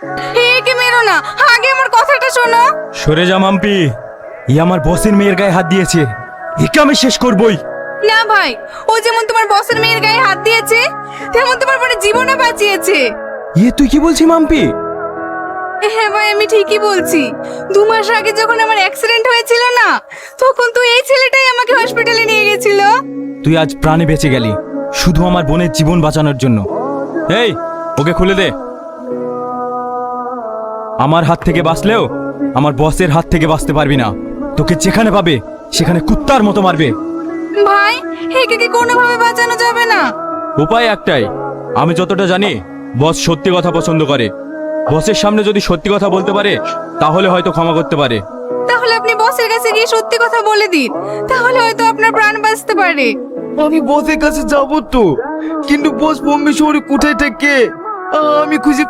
একে মেরো না, আগে আমার কথাটা শোনো। সরে যা মাম্পি, ই আমার বসের মেয়ের গায়ে হাত দিয়েছে, একে আমি শেষ করবই। না ভাই, ও যেমন তোমার বসের মেয়ের গায়ে হাত দিয়েছে, তেমন তোমার বোনের জীবনও বাঁচিয়েছে। তুই কি বলছিস মাম্পি? হ্যাঁ ভাই, আমি ঠিকই বলছি। 2 মাস আগে যখন আমার অ্যাক্সিডেন্ট হয়েছিল না, তখন তো এই ছেলেটাই আমাকে হসপিটালে নিয়ে গেছিল। তুই আজ প্রাণে বেঁচে গেলি শুধু আমার বোনের জীবন বাঁচানোর জন্য। এই, ওকে খুলে দে। আমার হাত থেকে বাঁচলেও আমার বসের হাত থেকে বাঁচতে পারবি না। তোকে যেখানে পাবে সেখানে কুত্তার মতো মারবে। ভাই, একে কি কোনোভাবে বাঁচানো যাবে না? উপায় একটাই, আমি যতটা জানি বস সত্যি কথা পছন্দ করে। বসের সামনে যদি সত্যি কথা বলতে পারে তাহলে হয়তো ক্ষমা করতে পারে। তাহলে আপনি বসের কাছে গিয়ে সত্যি কথা বলে দিন, তাহলে হয়তো আপনার প্রাণ বাঁচতে পারে। আমি বসের কাছে যাবো তো, কিন্তু বস পরমেশ্বরী কোথায় থেকে আমি খুঁজে